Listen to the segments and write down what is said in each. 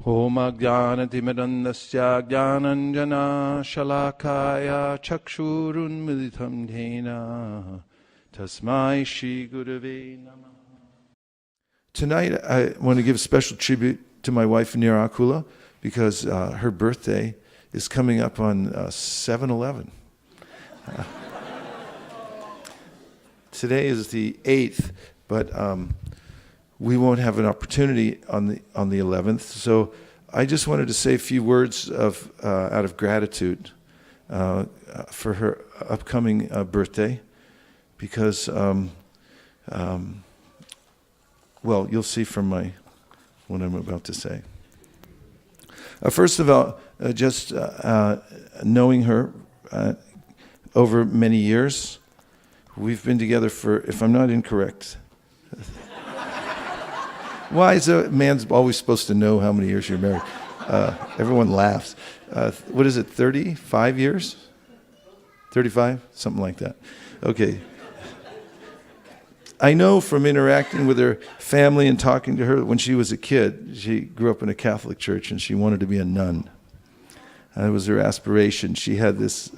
Om Ajnanatimirandasya Jnananjana Shalakaya Chakshurunmilitam Dhena Tasmai Shri Gurave Namah. Tonight I want to give a special tribute to my wife Nirakula because her birthday is coming up on 7/11. Today is the 8th, but we won't have an opportunity on the 11th. So I just wanted to say a few words of out of gratitude for her upcoming birthday, because well, you'll see from what I'm about to say. First of all, just knowing her over many years, we've been together for, if I'm not incorrect. Why is a man's always supposed to know how many years you're married? Everyone laughs. What is it, 35 years? 35? Something like that. Okay. I know from interacting with her family and talking to her, when she was a kid, she grew up in a Catholic church and she wanted to be a nun. It was her aspiration. She had this,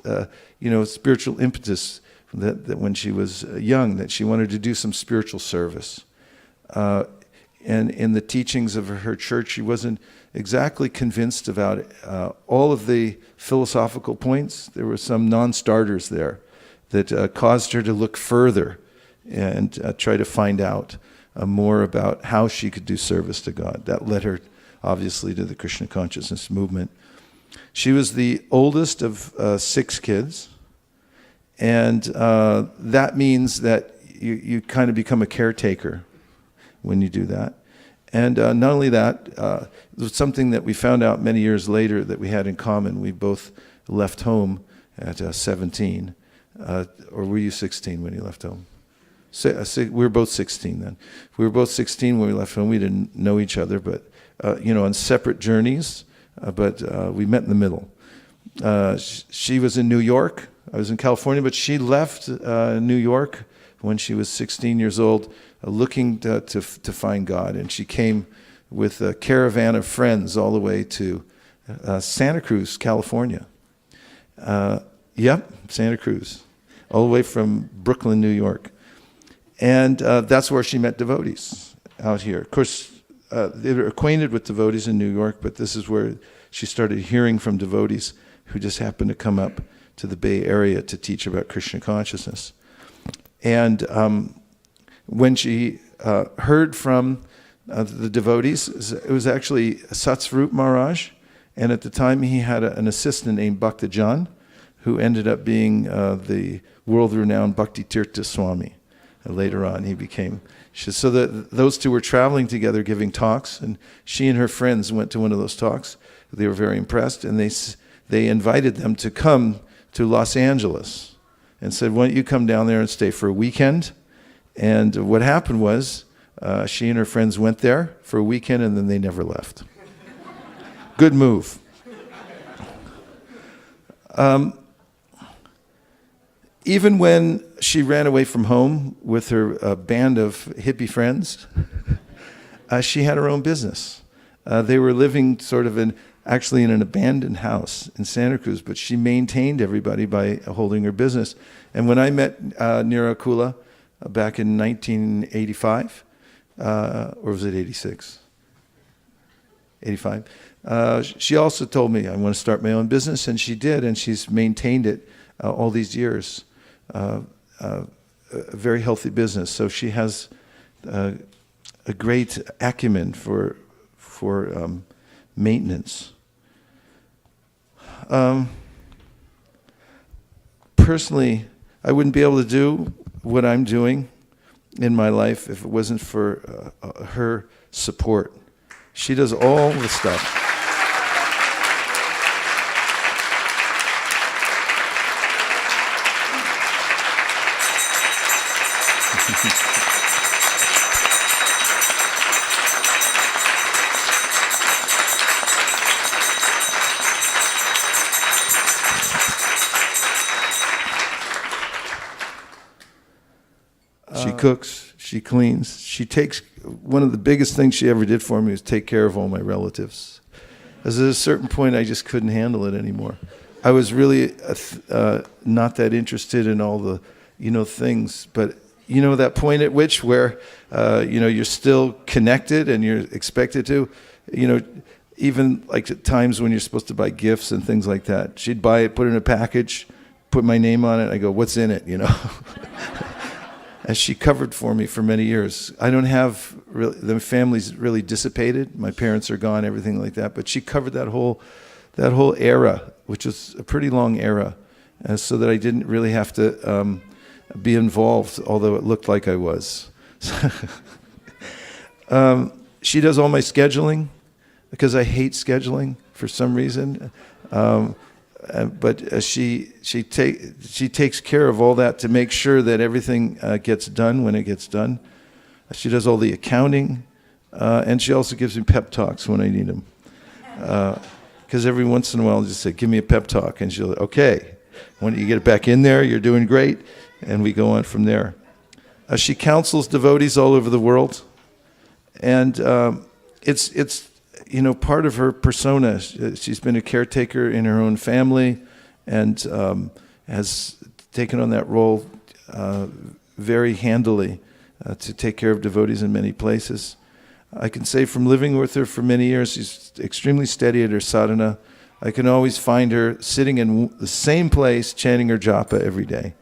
spiritual impetus that when she was young, that she wanted to do some spiritual service. And in the teachings of her church, she wasn't exactly convinced about all of the philosophical points. There were some non-starters there that caused her to look further and try to find out more about how she could do service to God. That led her, obviously, to the Krishna consciousness movement. She was the oldest of 6 kids, and that means that you kind of become a caretaker when you do that. And not only that, it was something that we found out many years later that we had in common. We both left home at 17. Or were you 16 when you left home? We were both 16 then. We were both 16 when we left home. We didn't know each other, but on separate journeys. But we met in the middle. She was in New York. I was in California, but she left New York when she was 16 years old, looking to find God. And she came with a caravan of friends all the way to Santa Cruz, California. Yep, Santa Cruz, all the way from Brooklyn, New York. And that's where she met devotees out here. Of course, they were acquainted with devotees in New York, but this is where she started hearing from devotees who just happened to come up to the Bay Area to teach about Krishna consciousness. And when she heard from the devotees, it was actually Satsvarup Maharaj, and at the time he had an assistant named Bhaktajan, who ended up being the world-renowned Bhakti Tirtha Swami. And later on he became... So those two were traveling together giving talks, and she and her friends went to one of those talks. They were very impressed, and they invited them to come to Los Angeles and said, why don't you come down there and stay for a weekend? And what happened was she and her friends went there for a weekend, and then they never left. Good move. Even when she ran away from home with her band of hippie friends, she had her own business. They were living sort of actually in an abandoned house in Santa Cruz, but she maintained everybody by holding her business. And when I met Nirakula back in 1985, or was it 86? 85. She also told me, I want to start my own business, and she did, and she's maintained it all these years. A very healthy business. So she has a great acumen for maintenance. Personally, I wouldn't be able to do what I'm doing in my life if it wasn't for her support. She does all the stuff. She cooks, she cleans, she takes one of the biggest things she ever did for me was take care of all my relatives. As at a certain point, I just couldn't handle it anymore. I was really not that interested in all the, things. But that point at which where, you're still connected and you're expected to, even like at times when you're supposed to buy gifts and things like that. She'd buy it, put it in a package, put my name on it. I go, what's in it, And she covered for me for many years. I don't have, the family's really dissipated. My parents are gone, everything like that. But she covered that whole era, which was a pretty long era, so that I didn't really have to be involved, although it looked like I was. She does all my scheduling, because I hate scheduling for some reason. But she takes care of all that to make sure that everything gets done when it gets done. She does all the accounting, and she also gives me pep talks when I need them. Because every once in a while, I'll just say, give me a pep talk. And she'll, okay, when you get it back in there, you're doing great. And we go on from there. She counsels devotees all over the world. And it's part of her persona. She's been a caretaker in her own family and has taken on that role very handily to take care of devotees in many places. I can say from living with her for many years, she's extremely steady at her sadhana. I can always find her sitting in the same place chanting her japa every day.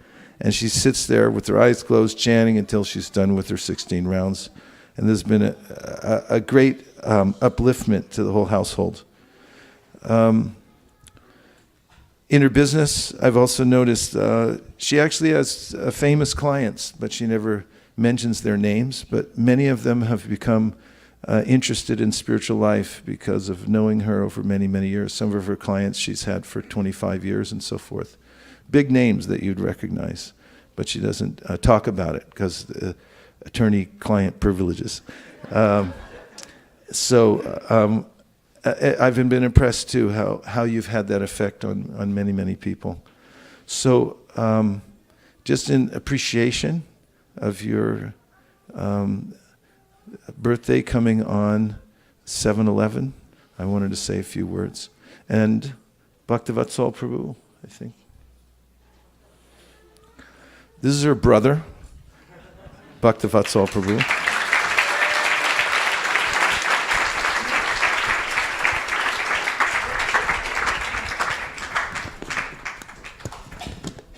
And she sits there with her eyes closed chanting until she's done with her 16 rounds. And there's been a great upliftment to the whole household. In her business, I've also noticed she actually has famous clients, but she never mentions their names. But many of them have become interested in spiritual life because of knowing her over many, many years. Some of her clients she's had for 25 years and so forth. Big names that you'd recognize, but she doesn't talk about it because attorney-client privileges. So I've been impressed too how you've had that effect on many, many people. So just in appreciation of your birthday coming on 7/11, I wanted to say a few words. And Bhaktivatsal Prabhu, I think. This is her brother, Bhaktivatsal Prabhu.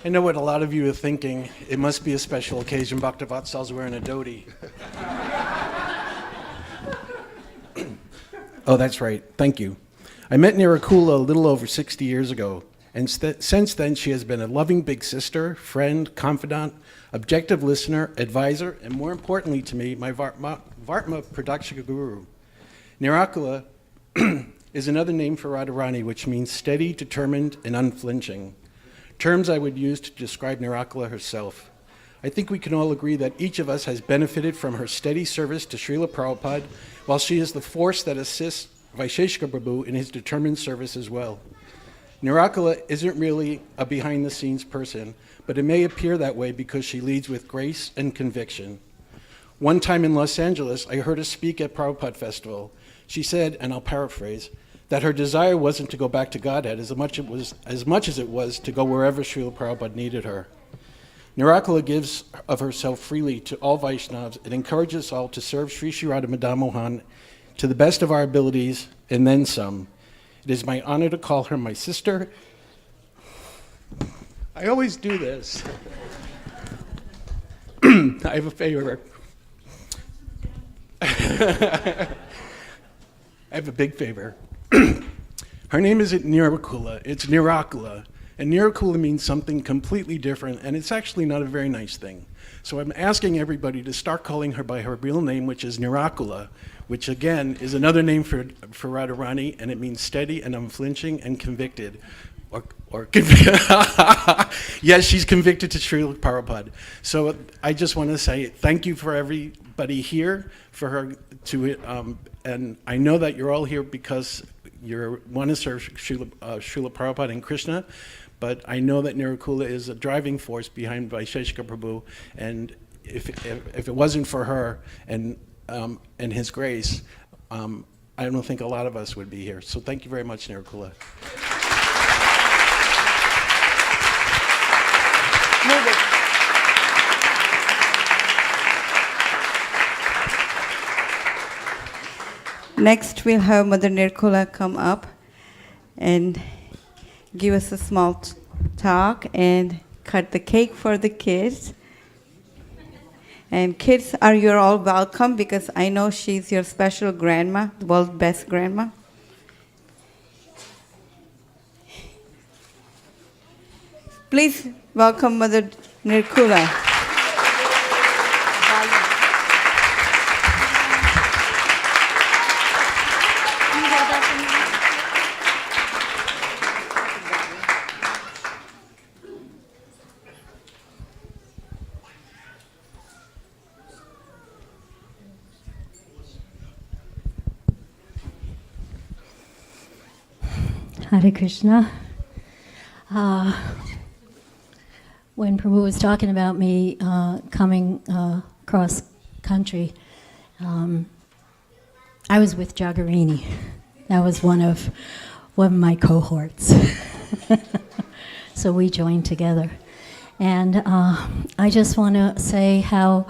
I know what a lot of you are thinking. It must be a special occasion. Bhaktivatsal's wearing a dhoti. Oh, that's right. Thank you. I met Nirakula a little over 60 years ago, and since then she has been a loving big sister, friend, confidant, objective listener, advisor, and more importantly to me, my Vartma Pradakshika Guru. Nirakula is another name for Radharani, which means steady, determined, and unflinching. Terms I would use to describe Nirakula herself. I think we can all agree that each of us has benefited from her steady service to Srila Prabhupada, while she is the force that assists Vaisheshika Prabhu in his determined service as well. Nirakula isn't really a behind-the-scenes person, but it may appear that way because she leads with grace and conviction. One time in Los Angeles, I heard her speak at Prabhupada Festival. She said, and I'll paraphrase, that her desire wasn't to go back to Godhead as much as it was to go wherever Srila Prabhupada needed her. Nirakula gives of herself freely to all Vaishnavas and encourages us all to serve Sri Sri Radha Madan Mohan to the best of our abilities and then some. It is my honor to call her my sister. I always do this. I have a favor. I have a big favor. Her name isn't Nirakula, it's Nirakula. And Nirakula means something completely different, and it's actually not a very nice thing. So I'm asking everybody to start calling her by her real name, which is Nirakula, which again is another name for Radharani, and it means steady and unflinching and convicted. Yes, she's convicted to Srila Prabhupada. So I just want to say thank you for everybody here, for her to, and I know that you're all here because you want to serve Srila Prabhupada and Krishna, but I know that Nirakula is a driving force behind Vaisheshika Prabhu, and if it wasn't for her, and and his grace, I don't think a lot of us would be here. So thank you very much, Nirakula. Next, we'll have Mother Nirakula come up and give us a small talk and cut the cake for the kids. And kids, you're all welcome because I know she's your special grandma, the world's best grandma. Please welcome Mother Nirakula. Hare Krishna. When Prabhu was talking about me coming cross country, I was with Jagarini. That was one of my cohorts. So we joined together. And I just want to say how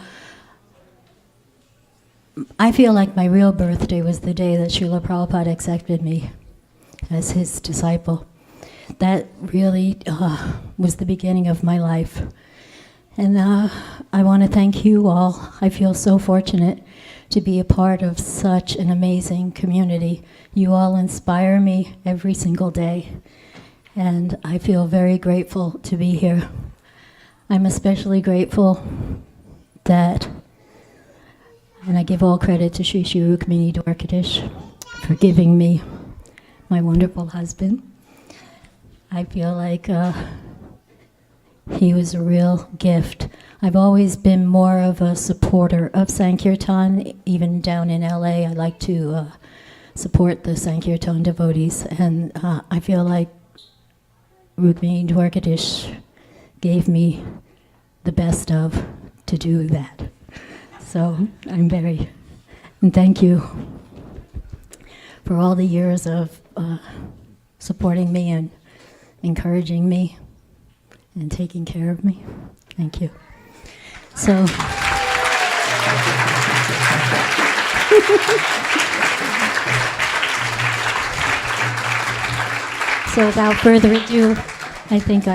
I feel like my real birthday was the day that Srila Prabhupada accepted me as his disciple. That really was the beginning of my life. And I want to thank you all. I feel so fortunate to be a part of such an amazing community. You all inspire me every single day. And I feel very grateful to be here. I'm especially grateful that, and I give all credit to Sri Sri Rukmini Dwarkadish for giving me my wonderful husband. I feel like he was a real gift. I've always been more of a supporter of Sankirtan. Even down in LA, I like to support the Sankirtan devotees. And I feel like Rukmini Dwarkadish gave me the best of to do that. So and thank you for all the years of supporting me and encouraging me and taking care of me. Thank you. So, without further ado, I think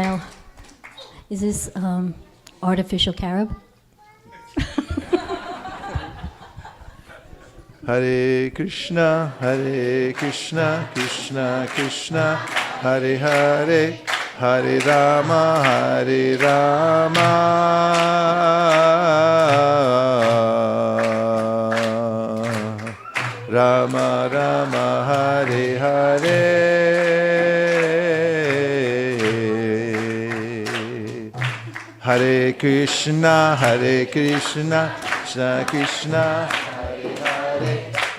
is this artificial carob? Hare Krishna, Krishna Krishna, Hare Hare, Hare Rama, Rama Rama, Hare Hare. Hare Krishna, Krishna Krishna,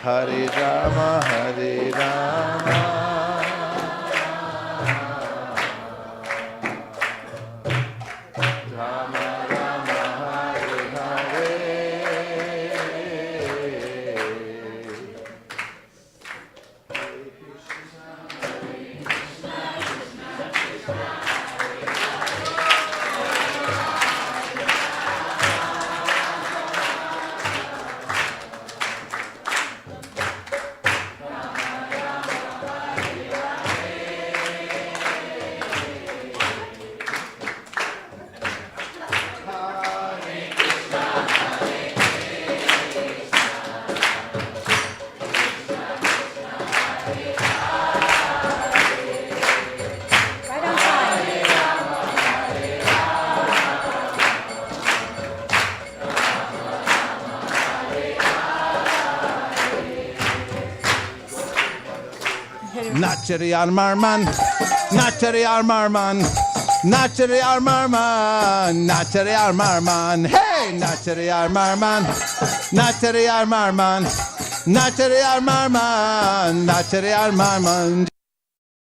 Hare Rama, Hare Rama. Nachari Armarman, Nachari Armarman, Nachari Armarman, Nachari Armarman, hey, Nachari Armarman, Nachari Armarman, Nachari Armarman, Nachari Armarman.